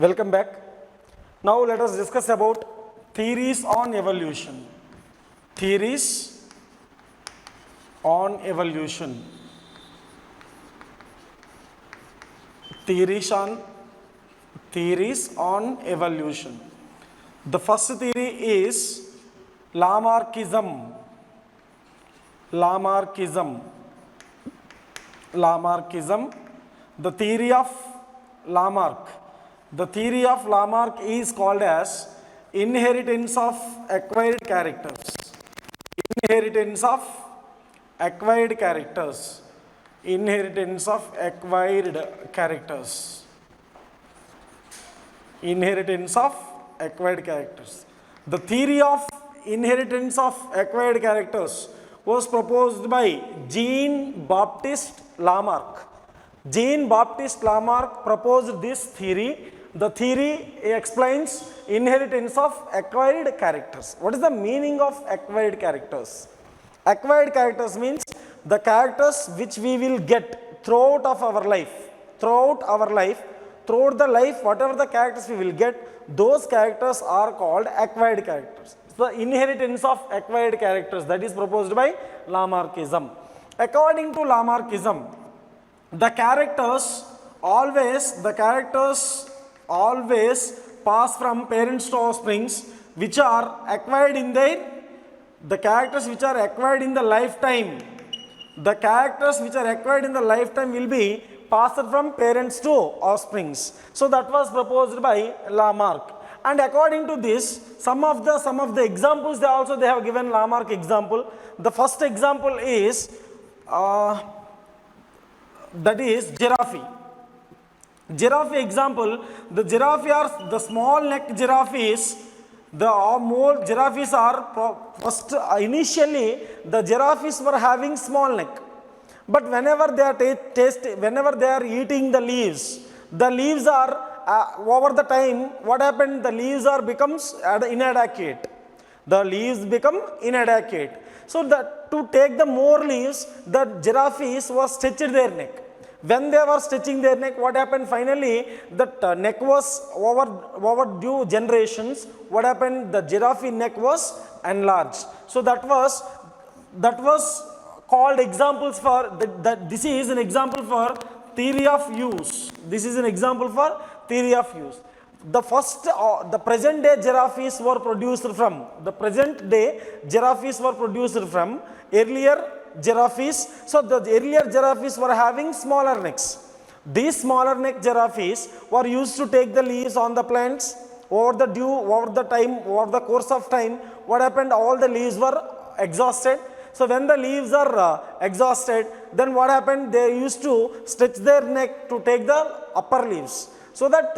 Welcome back. Now let us discuss about theories on evolution. Theories on evolution. Theories on evolution. The first theory is Lamarckism. Lamarckism. The theory of Lamarck. The theory of Lamarck is called as inheritance of acquired characters. Inheritance of acquired characters. Inheritance of acquired characters. Inheritance of acquired characters. The theory of inheritance of acquired characters was proposed by Jean-Baptiste Lamarck. Jean-Baptiste Lamarck proposed this theory. The theory explains inheritance of acquired characters. What is the meaning of acquired characters? Acquired characters means the characters which we will get throughout the life, whatever the characters we will get, those characters are called acquired characters. The inheritance of acquired characters that is proposed by Lamarckism. According to Lamarckism, the characters always pass from parents to offsprings which are acquired in the lifetime. The characters which are acquired in the lifetime will be passed from parents to offsprings. So that was proposed by Lamarck. And according to this, some of the examples they have given Lamarck example. The first example is that is giraffe. Giraffe example, the giraffe are the small neck giraffes. More giraffes are initially the giraffes were having small neck, but whenever they are eating the leaves are over the time, what happened? The leaves becomes inadequate. The leaves become inadequate. So that to take the more leaves, the giraffes was stitched their neck. When they were stitching their neck, what happened? Finally, the neck was over due generations. What happened? The giraffe neck was enlarged. So that was called examples for that. This is an example for theory of use. This is an example for theory of use. The present day giraffes were produced from earlier giraffes. So the earlier giraffes were having smaller necks. These smaller neck giraffes were used to take the leaves on the plants. Over the course of time, what happened? All the leaves were exhausted. So when the leaves are exhausted, then what happened? They used to stretch their neck to take the upper leaves. So that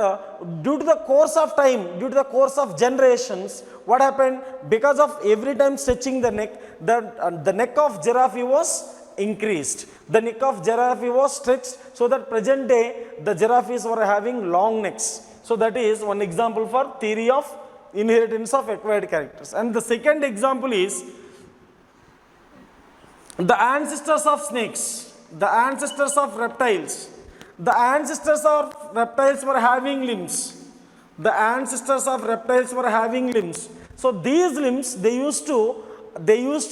due to the course of time, due to the course of generations, what happened? Because of every time stretching the neck, the neck of giraffe was increased. The neck of giraffe was stretched, so that present day the giraffes were having long necks. So that is one example for theory of inheritance of acquired characters. And the second example is the ancestors of snakes, the ancestors of reptiles. The ancestors of reptiles were having limbs. The ancestors of reptiles were having limbs. So these limbs, they used to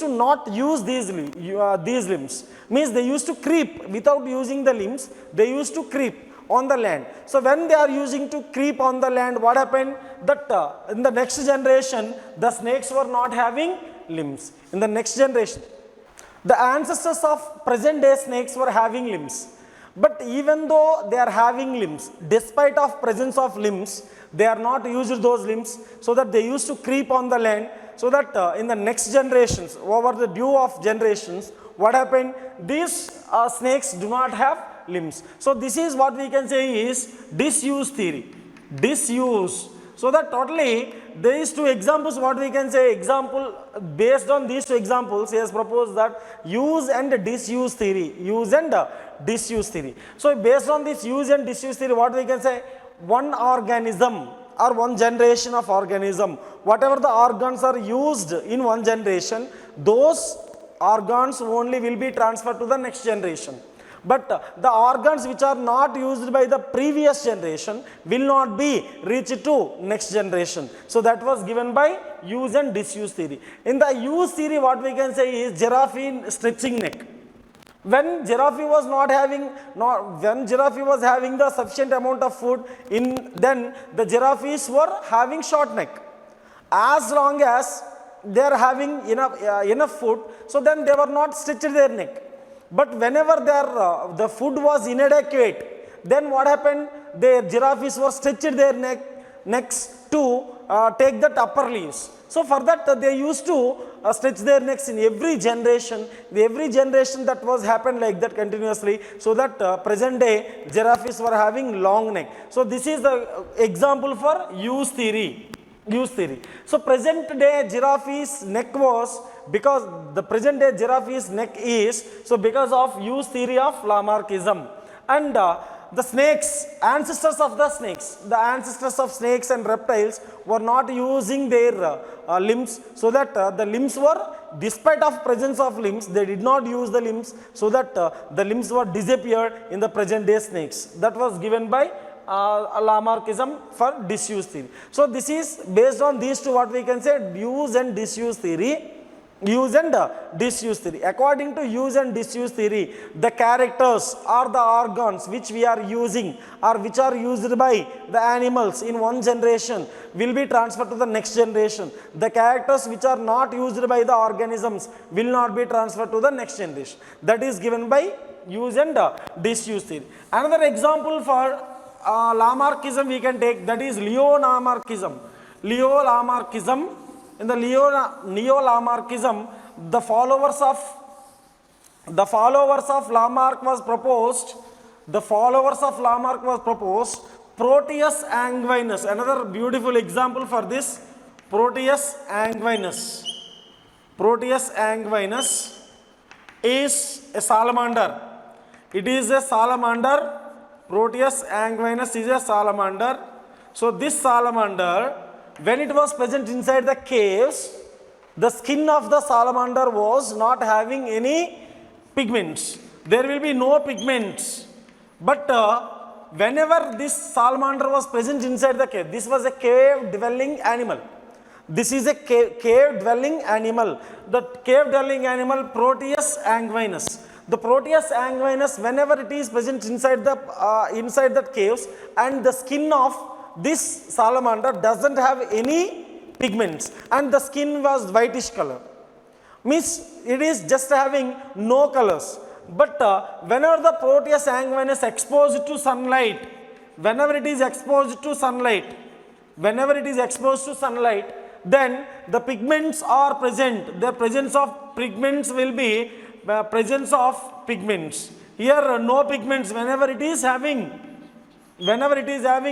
not use these limbs. Means they used to creep without using the limbs. They used to creep on the land. So when they are using to creep on the land, what happened? That in the next generation, the snakes were not having limbs. In the next generation, the ancestors of present day snakes were having limbs. But even though they are having limbs, despite of presence of limbs, they are not used those limbs, so that they used to creep on the land, so that in the next generations, over the due of generations, what happened? These snakes do not have limbs. So this is what we can say is disuse theory. Disuse. So that totally these two examples, what we can say, example based on these two examples, he has proposed that use and disuse theory. Use and disuse theory. So based on this use and disuse theory, what we can say, one organism or one generation of organism, whatever the organs are used in one generation, those organs only will be transferred to the next generation. But the organs which are not used by the previous generation will not be reached to next generation. So that was given by use and disuse theory. In the use theory, what we can say is giraffe in stretching neck. When giraffe was having the sufficient amount of food, then the giraffes were having short neck. As long as they are having enough food, so then they were not stretched their neck. But whenever the food was inadequate, then what happened? The giraffes were stretched their necks to take the upper leaves. So for that they used to stretch their necks in every generation. Every generation that was happened like that continuously, so that present day giraffes were having long neck. So this is the example for use theory. So present day giraffe's neck was, because the present day giraffe's neck is, so because of use theory of Lamarckism. And the snakes, ancestors of snakes and reptiles were not using their limbs, so that the limbs were, despite of presence of limbs, they did not use the limbs, so that the limbs were disappeared in the present day snakes. That was given by Lamarckism for disuse theory. So this is based on these two, what we can say, use and disuse theory. According to use and disuse theory, the characters or the organs which we are using or which are used by the animals in one generation will be transferred to the next generation. The characters which are not used by the organisms will not be transferred to the next generation. That is given by use and disuse theory. Another example for Lamarckism we can take, that is Neo-Lamarckism. In the Neo-Lamarckism, the followers of Lamarck was proposed. Proteus angvinus. Another beautiful example for this, Proteus angvinus. Proteus angvinus is a salamander. It is a salamander. Proteus angvinus is a salamander. So this salamander, when it was present inside the caves, the skin of the salamander was not having any pigments. There will be no pigments. But whenever this salamander was present inside the cave, this was a cave dwelling animal. This is a cave dwelling animal. The cave dwelling animal, Proteus angvinus. The Proteus angvinus, whenever it is present inside the caves, and the skin of this salamander doesn't have any pigments, and the skin was whitish color, means it is just having no colors. But whenever the Proteus angvinus exposed to sunlight, whenever it is exposed to sunlight, then the pigments are present. The presence of pigments will be presence of pigments. Here no pigments whenever it is having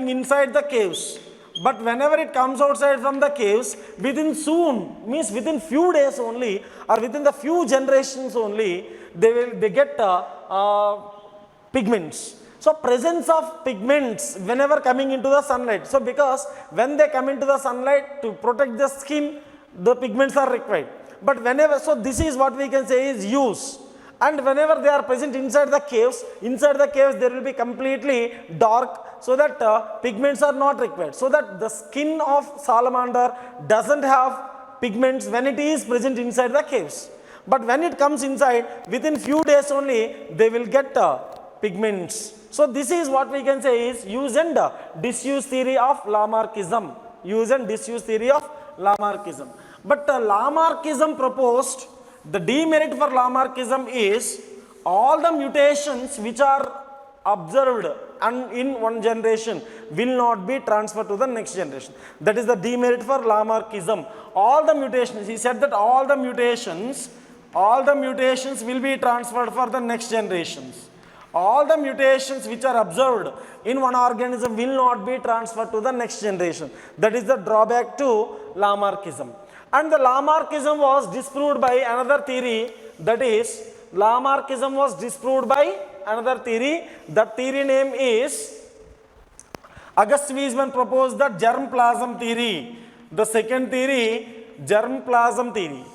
inside the caves. But whenever it comes outside from the caves, within few days only, or within the few generations only, they get pigments. So presence of pigments whenever coming into the sunlight. So because when they come into the sunlight, to protect the skin, the pigments are required. But whenever, so this is what we can say is use. And whenever they are present inside the caves there will be completely dark, so that pigments are not required. So that the skin of salamander doesn't have pigments when it is present inside the caves. But when it comes inside, within few days only, they will get pigments. So this is what we can say is use and disuse theory of Lamarckism. But Lamarckism proposed, the demerit for Lamarckism is all the mutations which are observed and in one generation will not be transferred to the next generation. That is the demerit for Lamarckism. All the mutations, he said that all the mutations will be transferred for the next generations. All the mutations which are observed in one organism will not be transferred to the next generation. That is the drawback to Lamarckism. And the Lamarckism was disproved by another theory, that is, Lamarckism was disproved by another theory. That theory name is, August Weismann proposed the germplasm theory. The second theory, germplasm theory.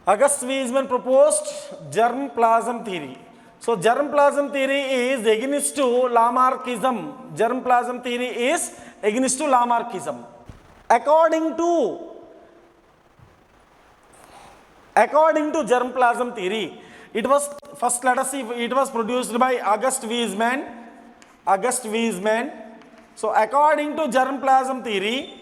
August Weismann proposed germplasm theory. So germplasm theory is against to Lamarckism. Germplasm theory is against to Lamarckism. According to germplasm theory, it was first, let us see, it was produced by August Weismann. So according to germplasm theory,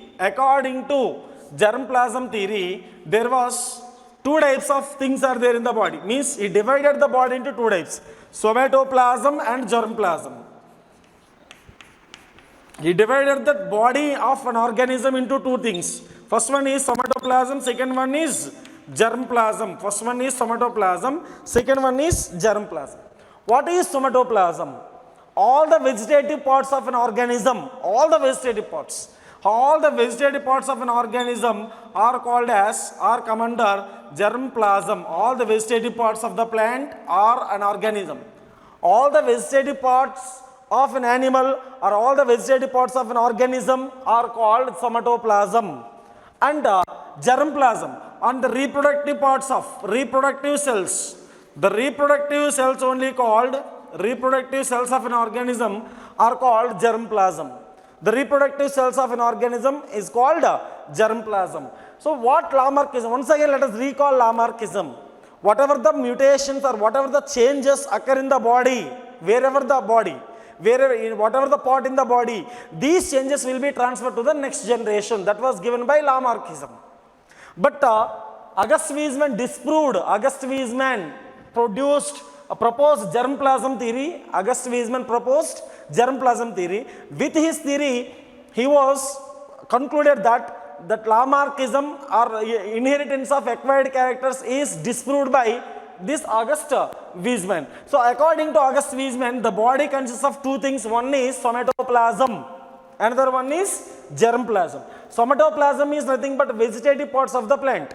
there was two types of things are there in the body. Means he divided the body into two types, somatoplasm and germplasm. He divided the body of an organism into two things. First one is somatoplasm, second one is germplasm. First one is somatoplasm, second one is germplasm. What is somatoplasm? All the vegetative parts of an organism, all the vegetative parts of an organism are called as, are come under germplasm. All the vegetative parts of the plant are an organism. All the vegetative parts of an animal or all the vegetative parts of an organism are called somatoplasm. And germplasm, on the reproductive parts of reproductive cells, the reproductive cells only called, reproductive cells of an organism are called germplasm. The reproductive cells of an organism is called germplasm. So what Lamarckism? Once again let us recall Lamarckism. Whatever the mutations or whatever the changes occur in the body, wherever the body, whatever the part in the body, these changes will be transferred to the next generation. That was given by Lamarckism. But August Weismann disproved, August Weismann proposed germplasm theory. August Weismann proposed germplasm theory. With his theory, he was concluded that Lamarckism or inheritance of acquired characters is disproved by this August Weismann. So according to August Weismann, the body consists of two things. One is somatoplasm, another one is germplasm. Somatoplasm is nothing but vegetative parts of the plant.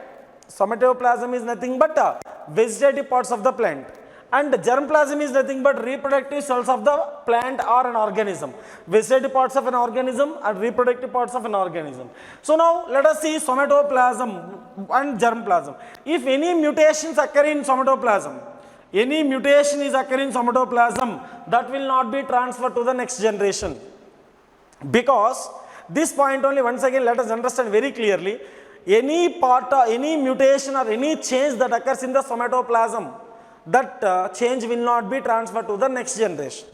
Somatoplasm is nothing but vegetative parts of the plant. And germplasm is nothing but reproductive cells of the plant or an organism. Vegetative parts of an organism and reproductive parts of an organism. So now let us see somatoplasm and germplasm. If any mutations occur in somatoplasm, any mutation is occurring in somatoplasm, that will not be transferred to the next generation. Because this point only, once again let us understand very clearly, any part, any mutation or any change that occurs in the somatoplasm, that change will not be transferred to the next generation.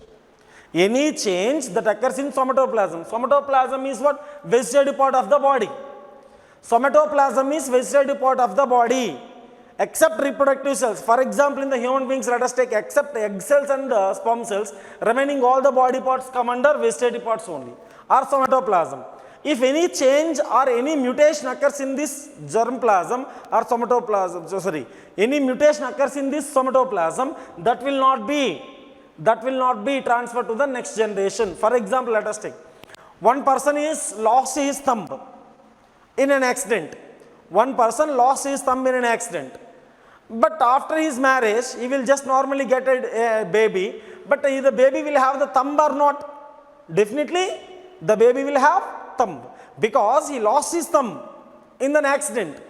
Any change that occurs in somatoplasm. Somatoplasm is what? Vegetative part of the body. Somatoplasm is vegetative part of the body, except reproductive cells. For example, in the human beings, let us take except egg cells and sperm cells, remaining all the body parts come under vegetative parts only, or somatoplasm. If any change or any mutation occurs in this germplasm or somatoplasm, any mutation occurs in this somatoplasm, that will not be transferred to the next generation. For example, let us take one person is lost his thumb in an accident. One person lost his thumb in an accident. But after his marriage, he will just normally get a baby. But the baby will have the thumb or not? Definitely, the baby will have thumb, because he lost his thumb in an accident.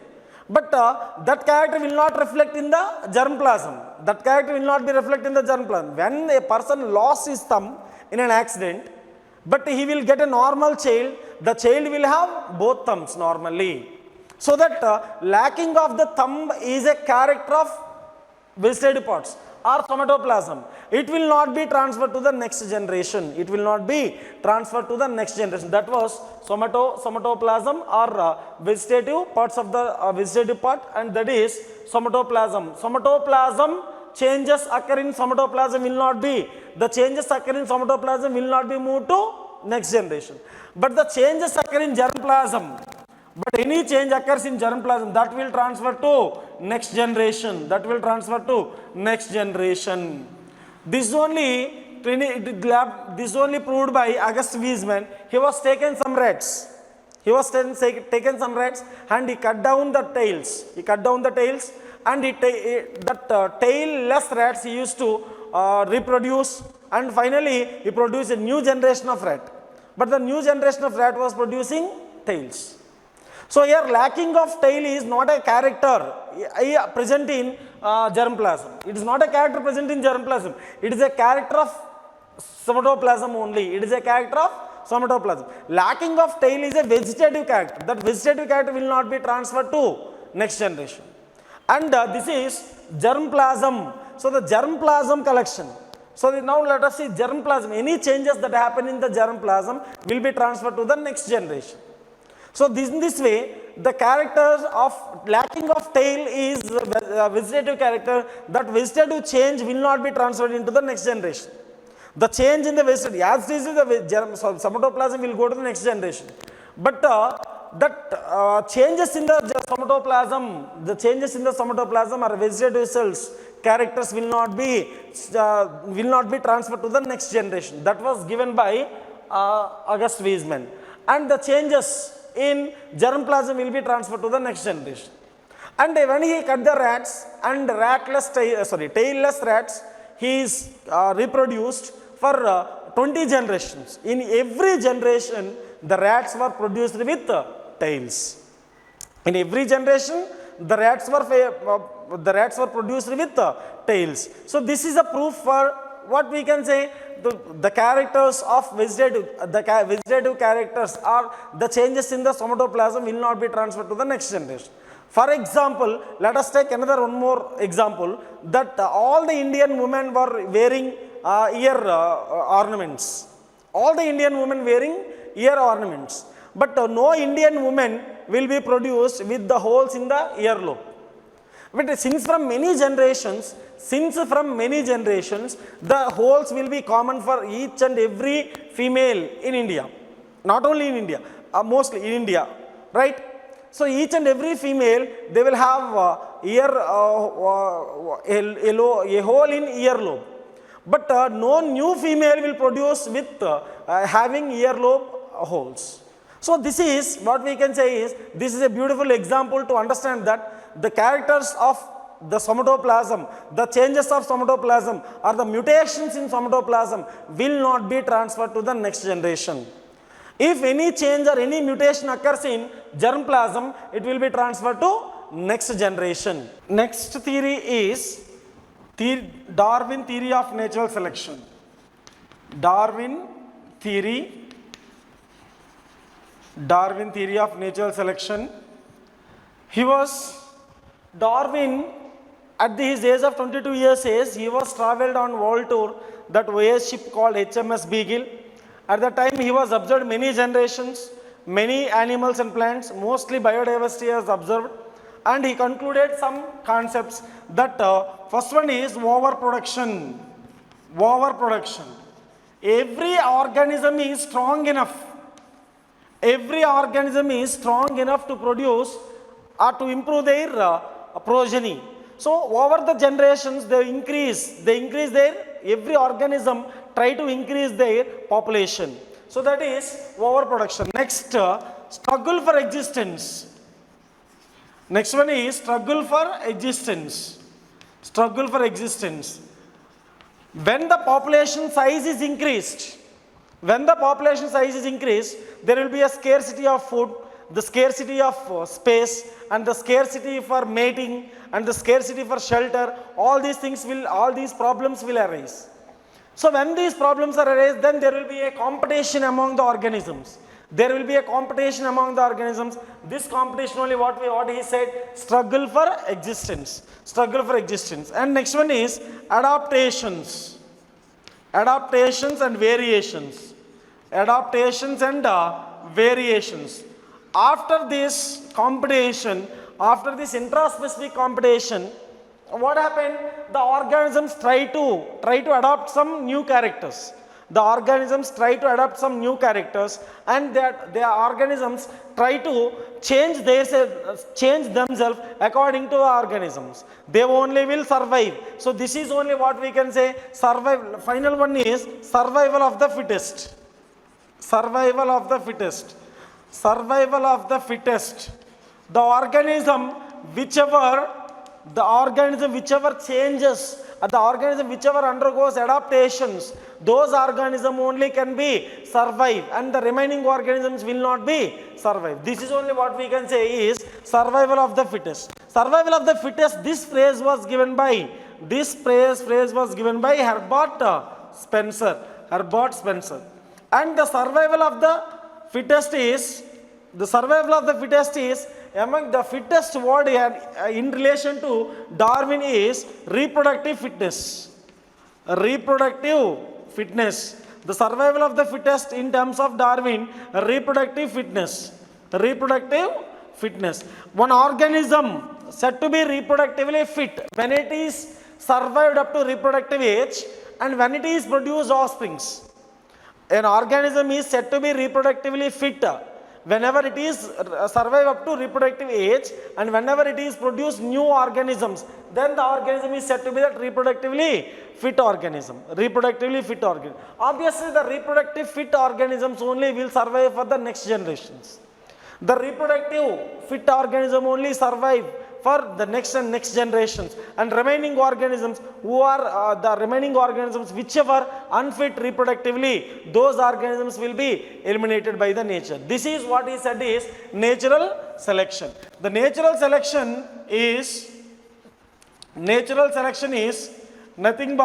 But that character will not reflect in the germplasm. That character will not be reflected in the germplasm. When a person lost his thumb in an accident, but he will get a normal child, the child will have both thumbs normally. So that lacking of the thumb is a character of vegetative parts or somatoplasm. It will not be transferred to the next generation. It will not be transferred to the next generation. That was somatoplasm or vegetative parts of the vegetative part, and that is somatoplasm. Somatoplasm changes occur in somatoplasm will not be, the changes occur in somatoplasm will not be moved to next generation. But the changes occur in germplasm. But any change occurs in germplasm, that will transfer to next generation. That will transfer to next generation. This only proved by August Weismann. He was taken some rats. Taken some rats and he cut down the tails. And that tailless rats he used to reproduce, and finally he produced a new generation of rat. But the new generation of rat was producing tails. So here lacking of tail is not a character present in germplasm. It is not a character present in germplasm. It is a character of somatoplasm only. It is a character of somatoplasm. Lacking of tail is a vegetative character. That vegetative character will not be transferred to next generation. And this is germplasm. So the germplasm collection. So now let us see germplasm. Any changes that happen in the germplasm will be transferred to the next generation. So in this way, the characters of lacking of tail is vegetative character. That vegetative change will not be transferred into the next generation. The change in the vegetative, as this is the somatoplasm will go to the next generation. But changes in the somatoplasm or vegetative cells characters will not be transferred to the next generation. That was given by August Weismann. And the changes in germplasm will be transferred to the next generation. And when he cut the rats and tailless rats, he is reproduced for 20 generations. In every generation, the rats were produced with tails. In every generation, the rats were produced with tails. So this is a proof for what we can say. The characters of vegetative characters are the changes in the somatoplasm will not be transferred to the next generation. For example, let us take one more example, that all the Indian women were wearing ear ornaments. All the Indian women wearing ear ornaments. But no Indian woman will be produced with the holes in the earlobe. But since from many generations, the holes will be common for each and every female in India. Not only in India, mostly in India, right? So each and every female, they will have a hole in earlobe. But no new female will produce with having earlobe holes. So this is what we can say is, this is a beautiful example to understand that the characters of the somatoplasm, the changes of somatoplasm or the mutations in somatoplasm will not be transferred to the next generation. If any change or any mutation occurs in germplasm, it will be transferred to next generation. Next theory is Darwin theory of natural selection. Darwin theory of natural selection. Darwin, at his age of 22 years age, he was traveled on world tour, that voyage ship called HMS Beagle. At that time, he was observed many generations, many animals and plants, mostly biodiversity was observed, and he concluded some concepts. That first one is overproduction. Every organism is strong enough. To produce or to improve their progeny. So over the generations, they increase their, every organism try to increase their population. So that is overproduction. Next, struggle for existence. Next one is struggle for existence. When the population size is increased, there will be a scarcity of food, the scarcity of space, and the scarcity for mating, and the scarcity for shelter. All these problems will arise. So when these problems are arise, then there will be a competition among the organisms. This competition only what he said, struggle for existence. And next one is adaptations and variations. After this intraspecific competition, what happened? The organisms try to adopt some new characters. And that the organisms try to change themselves according to the organisms. They only will survive. So this is only what we can say, survival. Final one is survival of the fittest. The organism whichever the organism whichever changes, the organism whichever undergoes adaptations, those organisms only can be survive, and the remaining organisms will not be survive. This is only what we can say is survival of the fittest. Survival of the fittest, this phrase was given by Herbert Spencer. Herbert Spencer. And the survival of the fittest is, among the fittest word in relation to Darwin is reproductive fitness. Reproductive fitness. The survival of the fittest in terms of Darwin, reproductive fitness. Reproductive fitness. One organism said to be reproductively fit when it is survived up to reproductive age and when it is produced offsprings. An organism is said to be reproductively fit whenever it is survive up to reproductive age and whenever it is produced new organisms, then the organism is said to be that reproductively fit organism. Reproductively fit organism. Obviously, the reproductive fit organisms only will survive for the next generations. The reproductive fit organism only survive for the next and next generations, and remaining organisms who are the remaining organisms whichever unfit reproductively, those organisms will be eliminated by the nature. This is what is said is natural selection. The natural selection is nothing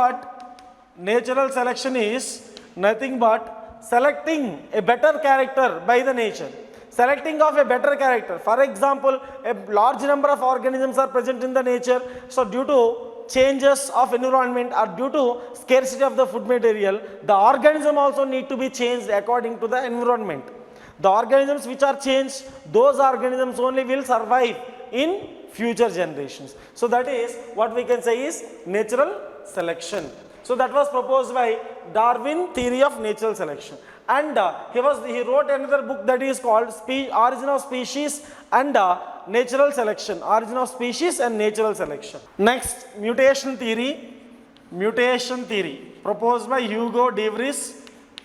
but selecting a better character by the nature. Selecting of a better character. For example, a large number of organisms are present in the nature. So due to changes of environment or due to scarcity of the food material, the organism also need to be changed according to the environment. The organisms which are changed, those organisms only will survive in future generations. So that is what we can say is natural selection. So that was proposed by Darwin, theory of natural selection. And he wrote another book that is called Origin of Species and Natural Selection. Origin of Species and Natural Selection. Next, mutation theory. Mutation theory proposed by Hugo de Vries.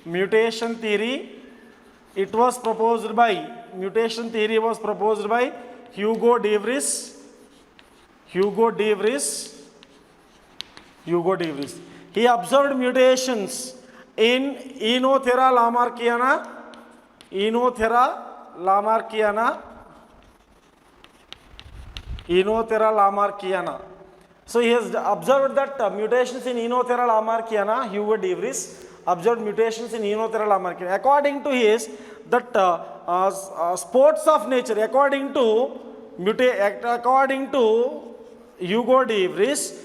Mutation theory. It was proposed by mutation theory was proposed by Hugo de Vries. Hugo de Vries. He observed mutations in Enothera lamarckiana. So he has observed that mutations in Enothera lamarckiana, Hugo de Vries observed mutations in Enothera lamarckiana. According to his, that sports of nature, according to Hugo de Vries,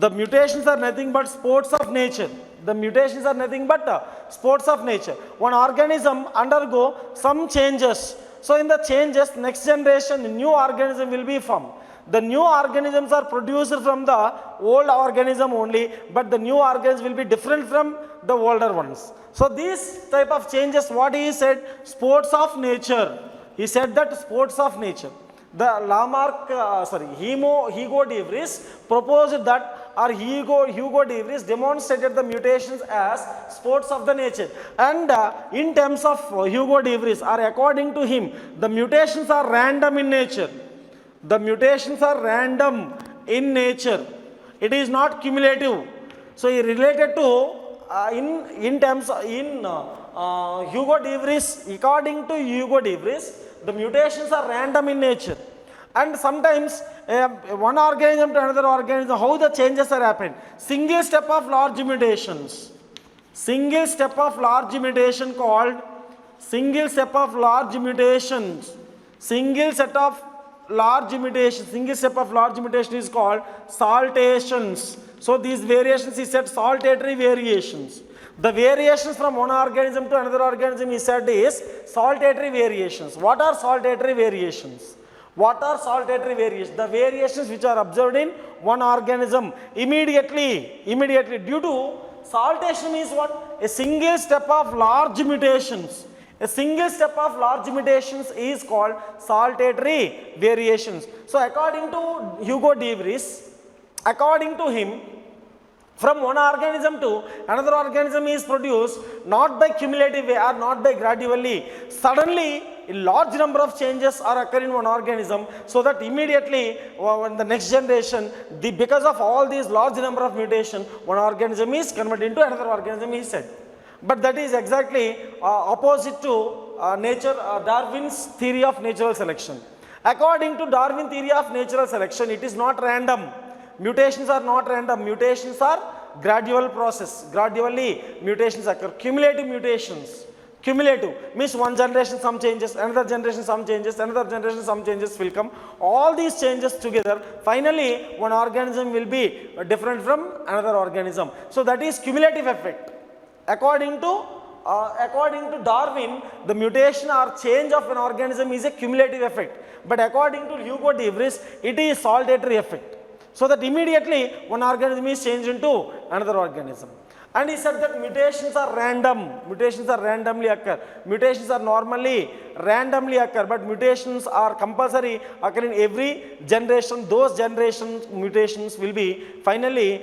the mutations are nothing but sports of nature. The mutations are nothing but sports of nature. One organism undergo some changes. So in the changes, next generation, new organism will be formed. The new organisms are produced from the old organism only, but the new organisms will be different from the older ones. So these type of changes, what he said, sports of nature. He said that sports of nature. The Hugo de Vries proposed that, or Hugo de Vries demonstrated the mutations as sports of the nature. And in terms of Hugo de Vries, or according to him, the mutations are random in nature. The mutations are random in nature. It is not cumulative. So he related to Hugo de Vries, according to Hugo de Vries, the mutations are random in nature. And sometimes one organism to another organism, how the changes are happened. Single step of large mutations. Single step of large mutation called single step of large mutations. Single step of large mutation is called saltations. So these variations is said saltatory variations. The variations from one organism to another organism is said is saltatory variations. What are saltatory variations? The variations which are observed in one organism immediately due to saltation is what? A single step of large mutations. A single step of large mutations is called saltatory variations. So according to Hugo de Vries, according to him, from one organism to another organism is produced not by cumulative way or not by gradually. Suddenly a large number of changes are occurring in one organism, so that immediately when the next generation, because of all these large number of mutation, one organism is converted into another organism, he said. But that is exactly opposite to Darwin's theory of natural selection. According to Darwin theory of natural selection, it is not random. Mutations are not random. Mutations are gradual process. Gradually mutations occur. Cumulative mutations. Cumulative means one generation some changes, another generation some changes, another generation some changes will come. All these changes together, finally one organism will be different from another organism. So that is cumulative effect. According to Darwin, the mutation or change of an organism is a cumulative effect. But according to Hugo de Vries, it is saltatory effect. So that immediately one organism is changed into another organism. And he said that mutations are random. Mutations are randomly occur. Mutations are normally randomly occur, but mutations are compulsory occur in every generation. Those generations mutations will be finally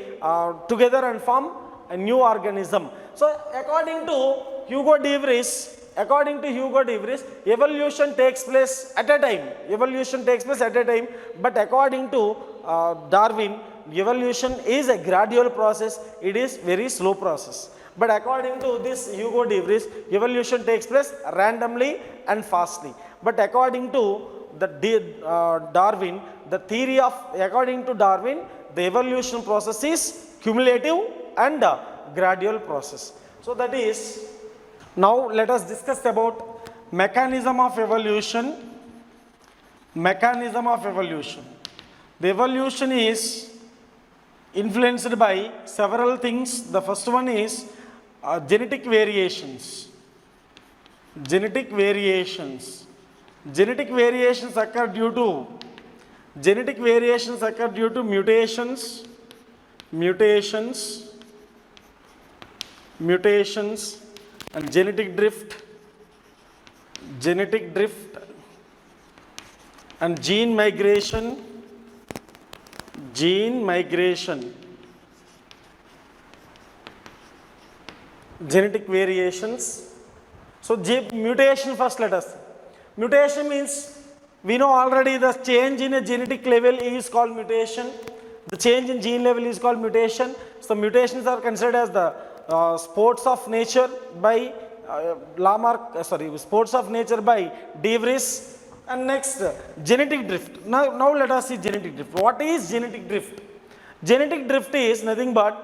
together and form a new organism. So according to Hugo de Vries, evolution takes place at a time. Evolution takes place at a time, but according to Darwin, evolution is a gradual process. It is very slow process. But according to this Hugo de Vries, evolution takes place randomly and fastly. But according to Darwin, according to Darwin, the evolution process is cumulative and gradual process. So that is, now let us discuss about mechanism of evolution. Mechanism of evolution. The evolution is influenced by several things. The first one is genetic variations. Genetic variations. Genetic variations occur due to mutations, and genetic drift, and gene migration, genetic variations. So mutation first, let us. Mutation means, we know already the change in a genetic level is called mutation. The change in gene level is called mutation. So mutations are considered as the sports of nature by sports of nature by de Vries. And next, genetic drift. Now let us see genetic drift. What is genetic drift? Genetic drift is nothing but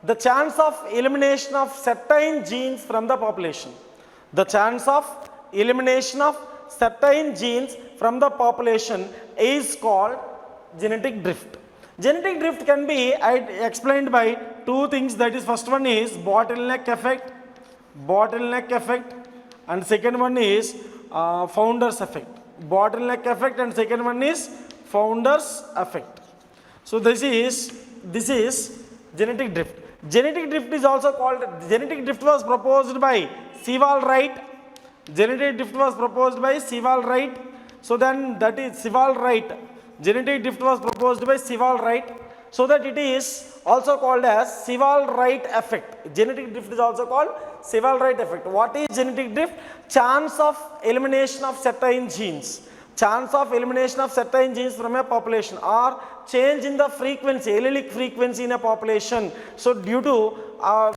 the chance of elimination of certain genes from the population. The chance of elimination of certain genes from the population is called genetic drift. Genetic drift can be explained by two things. That is, first one is bottleneck effect, and second one is founder's effect. Bottleneck effect, and second one is founder's effect. So this is genetic drift. Genetic drift is also called, genetic drift was proposed by Sewall Wright. Genetic drift was proposed by Sewall Wright. So then that is Sewall Wright. Genetic drift was proposed by Sewall Wright. So that it is also called as Sewall Wright effect. Genetic drift is also called Sewall Wright effect. What is genetic drift? Chance of elimination of certain genes. Chance of elimination of certain genes from a population, or change in the frequency, allelic frequency in a population. So due to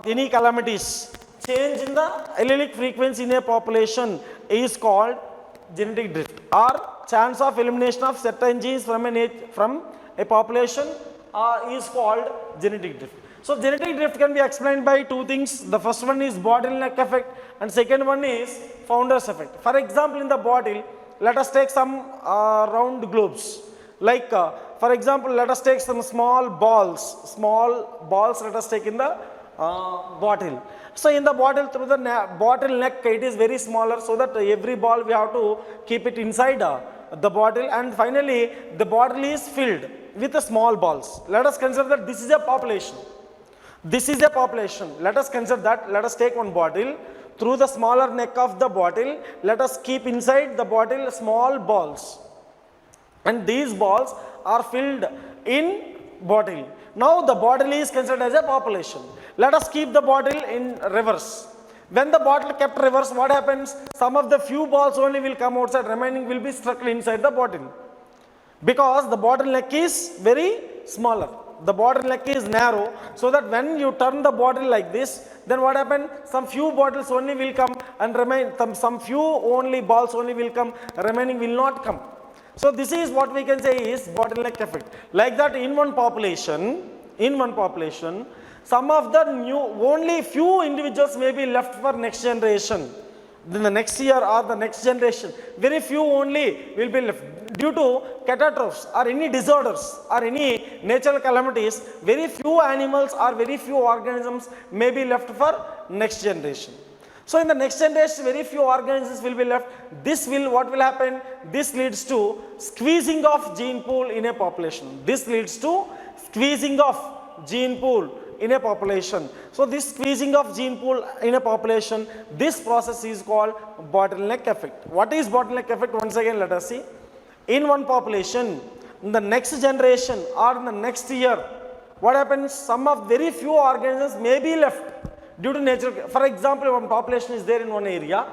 any calamities, change in the allelic frequency in a population is called genetic drift, or chance of elimination of certain genes from a population is called genetic drift. So genetic drift can be explained by two things. The first one is bottleneck effect, and second one is founder's effect. For example, in the bottle, let us take some round globes. Like for example, let us take some small balls. Let us take in the bottle. So in the bottle, through the bottle neck, it is very smaller, so that every ball we have to keep it inside the bottle, and finally the bottle is filled with the small balls. Let us consider that this is a population. This is a population. Let us consider that. Let us take one bottle. Through the smaller neck of the bottle, let us keep inside the bottle small balls, and these balls are filled in bottle. Now the bottle is considered as a population. Let us keep the bottle in reverse. When the bottle kept reverse, what happens? Some of the few balls only will come outside, remaining will be stuck inside the bottle. Because the bottle neck is very smaller. The bottle neck is narrow, so that when you turn the bottle like this, then what happens? Some few bottles only will come and remain, some few only balls only will come, remaining will not come. So this is what we can say is bottleneck effect. Like that, in one population, some of the new, only few individuals may be left for next generation. Then the next year or the next generation, very few only will be left. Due to catastrophes or any disorders or any natural calamities, very few animals or very few organisms may be left for next generation. So in the next generation, very few organisms will be left. This will, what will happen? This leads to squeezing of gene pool in a population. This leads to squeezing of gene pool in a population. So this squeezing of gene pool in a population, this process is called bottleneck effect. What is bottleneck effect? Once again, let us see. In one population, in the next generation or in the next year, what happens? Some of very few organisms may be left due to natural. For example, one population is there in one area,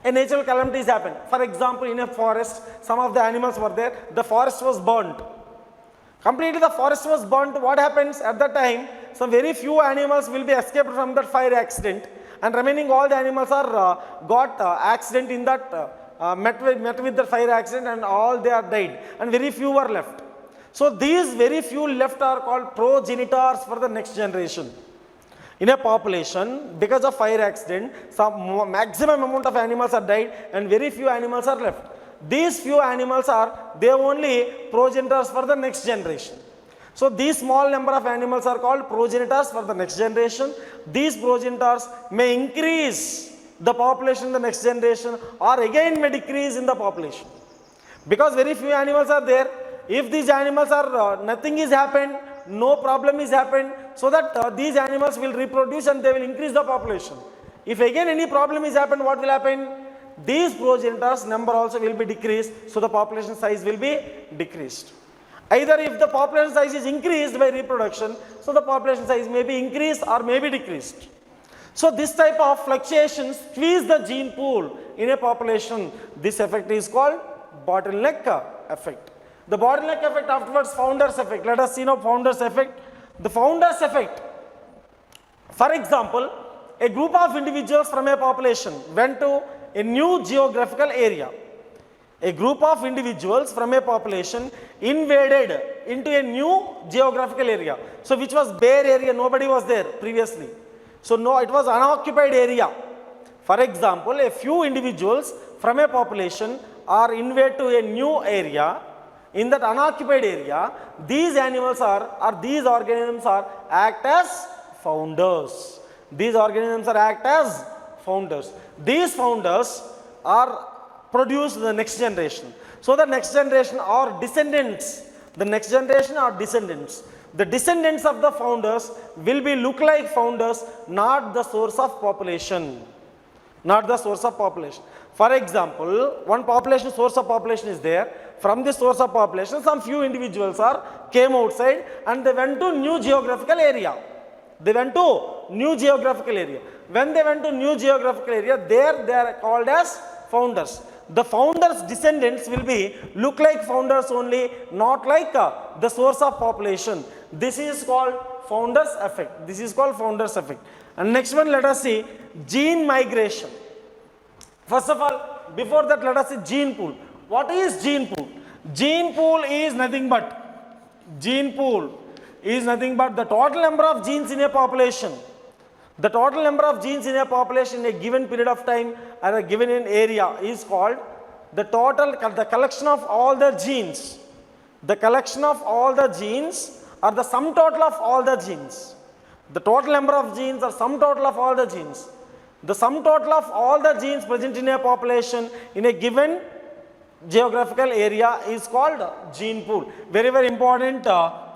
a natural calamities happen. For example, in a forest, some of the animals were there, the forest was burnt. Completely the forest was burnt. What happens at that time? Some very few animals will be escaped from that fire accident, and remaining all the animals are got accident in that met with the fire accident, and all they are died, and very few were left. So these very few left are called progenitors for the next generation. In a population, because of fire accident, some maximum amount of animals are died and very few animals are left. These few animals are, they only progenitors for the next generation. So these small number of animals are called progenitors for the next generation. These progenitors may increase the population in the next generation, or again may decrease in the population. Because very few animals are there, if these animals are, nothing is happened, no problem is happened, so that these animals will reproduce and they will increase the population. If again any problem is happened, what will happen? These progenitors number also will be decreased, so the population size will be decreased. Either if the population size is increased by reproduction, so the population size may be increased or may be decreased. So this type of fluctuations squeeze the gene pool in a population. This effect is called bottleneck effect. The bottleneck effect, afterwards founder's effect. Let us see now founder's effect. The founder's effect. For example, a group of individuals from a population went to a new geographical area. A group of individuals from a population invaded into a new geographical area. So which was bare area, nobody was there previously. So no, it was unoccupied area. For example, a few individuals from a population are invaded to a new area. In that unoccupied area, these animals are, or these organisms are act as founders. These organisms are act as founders. These founders are produced the next generation. So the next generation or descendants, the next generation or descendants. The descendants of the founders will be look like founders, not the source of population. Not the source of population. For example, one population, source of population is there. From this source of population, some few individuals came outside and they went to new geographical area. They went to new geographical area. When they went to new geographical area, there they are called as founders. The founders' descendants will be look like founders only, not like the source of population. This is called founders effect. This is called founders effect. And next one, let us see gene migration. First of all, before that, let us see gene pool. What is gene pool? Gene pool is nothing but the total number of genes in a population. The total number of genes in a population in a given period of time or a given area is called the collection of all the genes. The collection of all the genes or the sum total of all the genes. The total number of genes or sum total of all the genes. The sum total of all the genes present in a population in a given geographical area is called gene pool. Very, very important.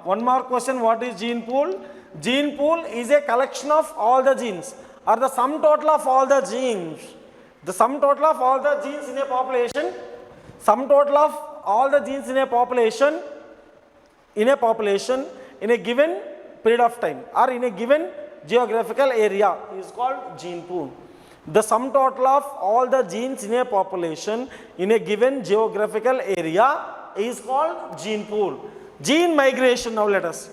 One more question, what is gene pool? Gene pool is a collection of all the genes or the sum total of all the genes. The sum total of all the genes in a population, sum total of all the genes in a population in a given period of time or in a given geographical area is called gene pool. The sum total of all the genes in a population in a given geographical area is called gene pool. Gene migration, now let us.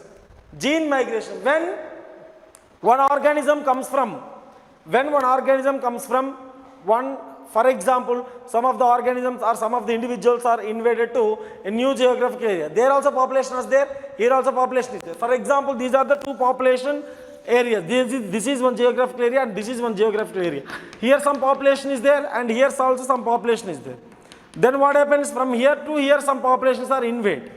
Gene migration, when one organism comes from one, for example, some of the organisms or some of the individuals are invaded to a new geographical area. There also population is there, here also population is there. For example, these are the two population areas. This is one geographical area and this is one geographical area. Here some population is there and here also some population is there. Then what happens, from here to here some populations are invaded.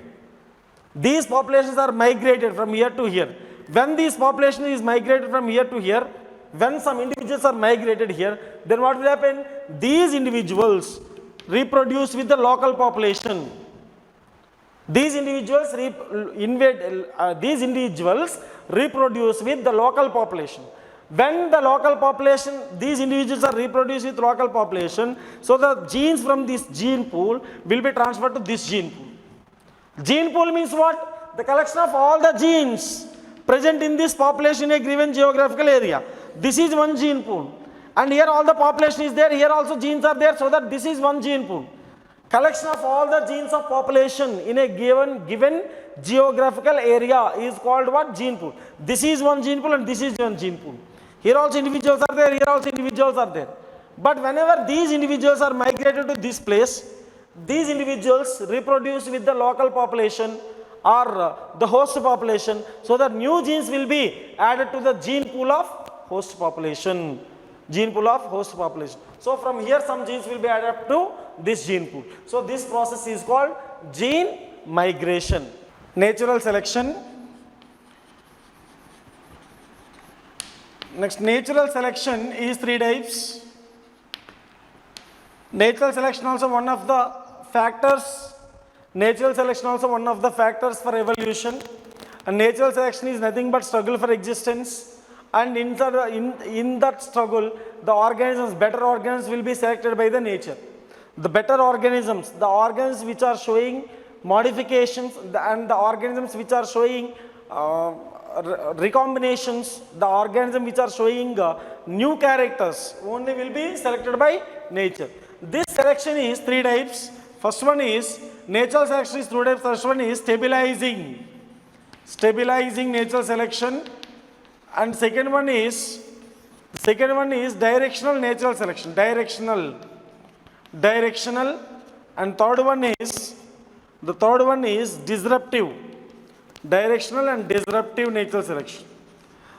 These populations are migrated from here to here. When this population is migrated from here to here, when some individuals are migrated here, then what will happen? These individuals reproduce with the local population. These individuals reproduce with the local population. When the local population, these individuals are reproduced with local population, so the genes from this gene pool will be transferred to this gene pool. Gene pool means what? The collection of all the genes present in this population in a given geographical area. This is one gene pool. And here all the population is there, here also genes are there, so that this is one gene pool. Collection of all the genes of population in a given geographical area is called what? Gene pool. This is one gene pool and this is one gene pool. Here also individuals are there, here also individuals are there. But whenever these individuals are migrated to this place, these individuals reproduce with the local population or the host population, so that new genes will be added to the gene pool of host population. Gene pool of host population. So from here some genes will be added up to this gene pool. So this process is called gene migration. Natural selection. Next, natural selection is three types. Natural selection also one of the factors. Natural selection also one of the factors for evolution. And natural selection is nothing but struggle for existence. And in that struggle, the organisms, better organisms will be selected by the nature. The better organisms, the organs which are showing modifications and the organisms which are showing recombinations, the organisms which are showing new characters only will be selected by nature. This selection is three types. First one is, natural selection is two types. First one is stabilizing natural selection. And second one is directional natural selection. Directional. And third one is disruptive. Directional and disruptive natural selection.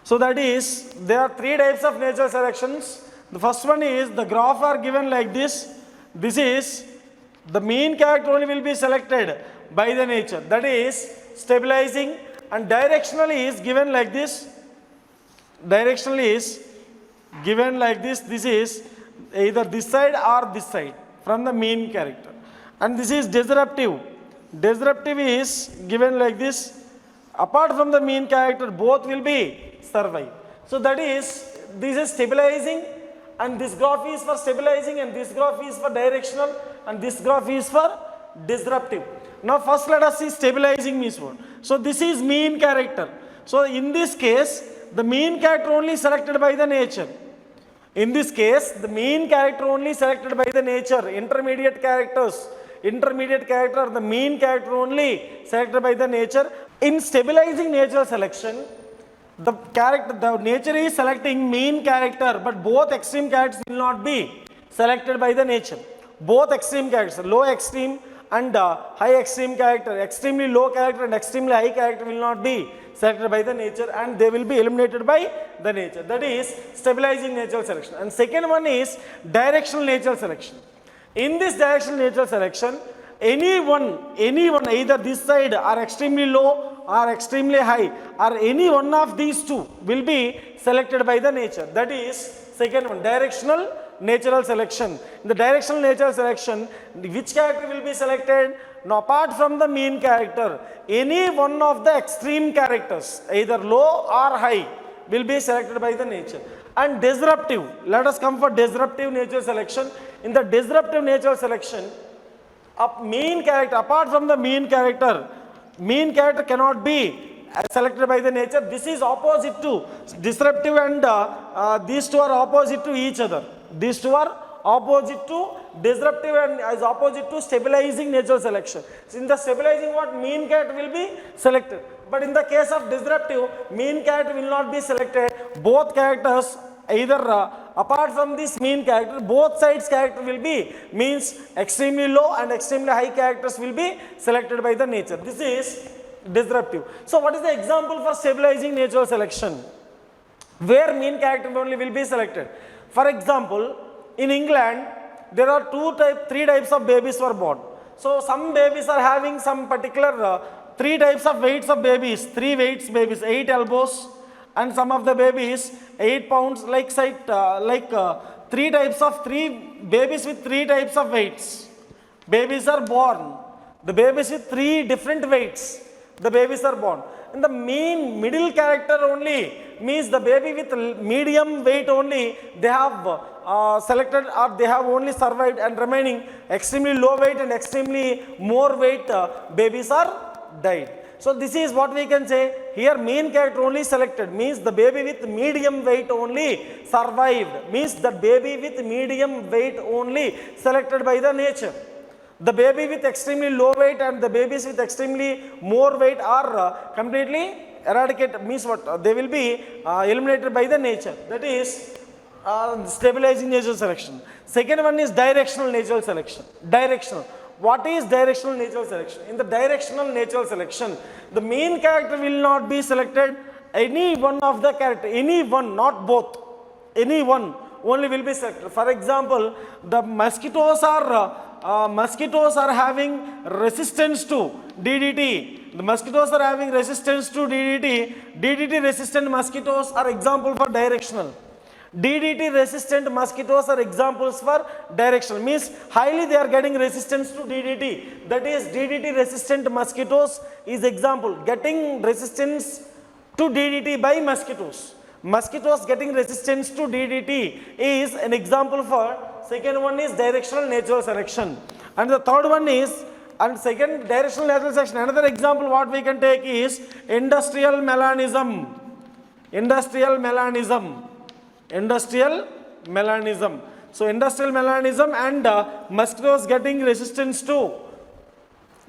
So that is, there are three types of natural selections. The first one is, the graph are given like this. This is, the mean character only will be selected by the nature. That is stabilizing. And directionally is given like this. Directionally is given like this. This is either this side or this side from the mean character. And this is disruptive. Disruptive is given like this. Apart from the mean character, both will be survive. So that is, this is stabilizing, and this graph is for stabilizing, and this graph is for directional, and this graph is for disruptive. Now first let us see stabilizing means what. So this is mean character. So in this case, the mean character only selected by the nature. In this case, the mean character only selected by the nature. Intermediate character, the mean character only selected by the nature. In stabilizing natural selection, the nature is selecting mean character, but both extreme characters will not be selected by the nature. Both extreme characters, low extreme and high extreme character, extremely low character and extremely high character will not be selected by the nature, and they will be eliminated by the nature. That is stabilizing natural selection. And second one is directional natural selection. In this directional natural selection, anyone either this side or extremely low or extremely high, or any one of these two will be selected by the nature. That is second one, directional natural selection. In the directional natural selection, which character will be selected? Now apart from the mean character, any one of the extreme characters, either low or high, will be selected by the nature. And disruptive, let us come for disruptive natural selection. In the disruptive natural selection, mean character, apart from the mean character cannot be selected by the nature. This is opposite to disruptive, and these two are opposite to each other. These two are opposite to disruptive and is opposite to stabilizing natural selection. So in the stabilizing, what mean cat will be selected, but in the case of disruptive, mean cat will not be selected. Both characters, either apart from this mean character, both sides character will be, means extremely low and extremely high characters will be selected by the nature. This is disruptive. So what is the example for stabilizing natural selection, where mean character only will be selected? For example, in England, there are three types of babies were born. So some babies are having some particular three types of weights of babies, 3 weights babies, 8 elbows, and some of the babies 8 pounds, like three babies with 3 types of weights. Babies are born. The babies with 3 different weights, the babies are born. And the middle character only, means the baby with medium weight only, they have selected, or they have only survived, and remaining extremely low weight and extremely more weight babies are died. So this is what we can say here, mean character only selected, means the baby with medium weight only survived, means the baby with medium weight only selected by the nature. The baby with extremely low weight and the babies with extremely more weight are completely eradicated, means what, they will be eliminated by the nature. That is stabilizing natural selection. Second one is directional natural selection. Directional. What is directional natural selection? In the directional natural selection, the mean character will not be selected. Any one of the character, any one, not both, any one only will be selected. For example, the mosquitoes are having resistance to DDT. The mosquitoes are having resistance to DDT. DDT resistant mosquitoes are example for directional. DDT resistant mosquitoes are examples for directional, means highly they are getting resistance to DDT. That is, DDT resistant mosquitoes is example, getting resistance to DDT by mosquitoes. Mosquitoes getting resistance to DDT is an example for. Second one is directional natural selection, and the third one is, and second directional natural selection, another example what we can take is industrial melanism. Industrial melanism. Industrial melanism. So industrial melanism and mosquitoes getting resistance to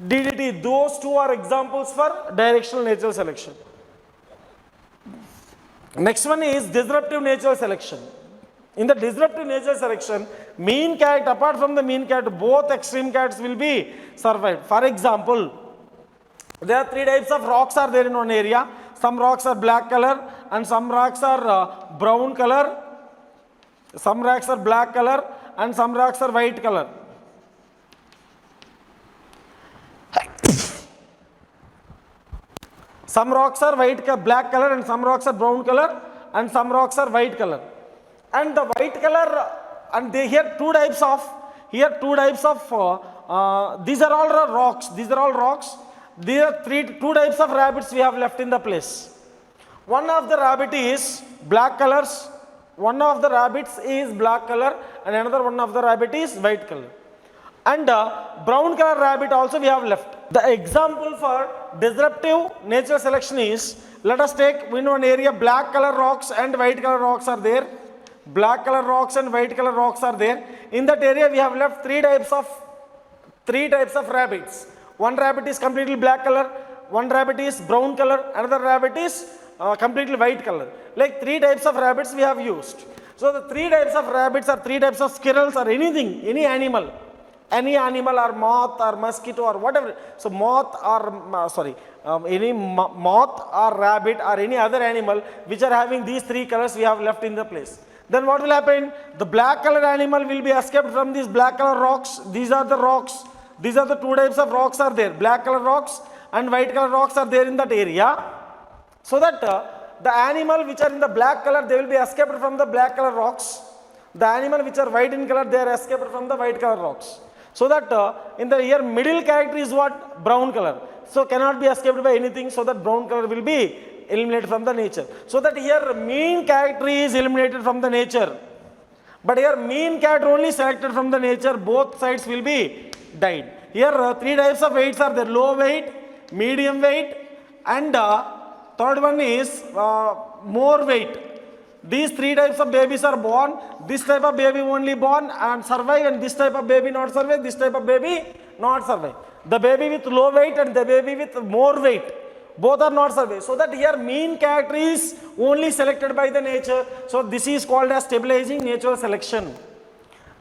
DDT, those two are examples for directional natural selection. Next one is disruptive natural selection. In the disruptive natural selection, mean character, apart from the mean character, both extreme characters will be survived. For example, there are 3 types of rocks are there in one area. Some rocks are black color and some rocks are brown color. Some rocks are black color and some rocks are white color. Some rocks are black color and some rocks are brown color and some rocks are white color. And the white color, and they here two types of these are all rocks. These are all rocks. There are two types of rabbits we have left in the place. One of the rabbit is black colors. One of the rabbits is black color and another one of the rabbit is white color. And brown color rabbit also we have left. The example for disruptive natural selection is, let us take in one area black color rocks and white color rocks are there. Black color rocks and white color rocks are there. In that area we have left three types of rabbits. One rabbit is completely black color, one rabbit is brown color, another rabbit is completely white color. Like 3 types of rabbits we have used. So the 3 types of rabbits or 3 types of squirrels or anything, any animal or moth or mosquito or whatever. So any moth or rabbit or any other animal which are having these 3 colors we have left in the place. Then what will happen? The black color animal will be escaped from these black color rocks. These are the rocks. These are the 2 types of rocks are there. Black color rocks and white color rocks are there in that area. So that the animal which are in the black color, they will be escaped from the black color rocks. The animal which are white in color, they are escaped from the white color rocks. So that in the here middle character is what? Brown color. So cannot be escaped by anything, so that brown color will be eliminated from the nature. So that here mean character is eliminated from the nature. But here mean character only selected from the nature, both sides will be died. Here 3 types of weights are there: low weight, medium weight, and third one is more weight. These three types of babies are born. This type of baby only born and survive, and this type of baby not survive, this type of baby not survive. The baby with low weight and the baby with more weight, both are not survive. So that here mean character is only selected by the nature. So this is called as stabilizing natural selection.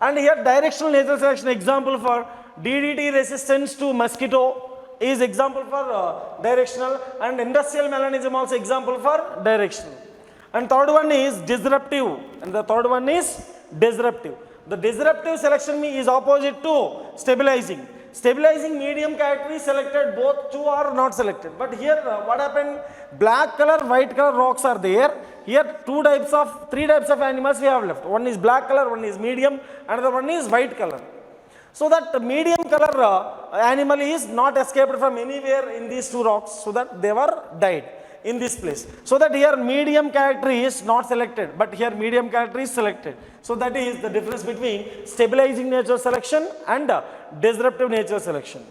And here directional natural selection, example for DDT resistance to mosquito is example for directional, and industrial melanism also example for directional. And third one is disruptive, and the third one is disruptive. The disruptive selection is opposite to stabilizing. Stabilizing medium character is selected, both two are not selected. But here what happened, black color, white color rocks are there. Here three types of animals we have left. One is black color, one is medium, another one is white color. So that medium color animal is not escaped from anywhere in these two rocks, so that they were died in this place. So that here medium character is not selected, but here medium character is selected. So that is the difference between stabilizing natural selection and disruptive natural selection.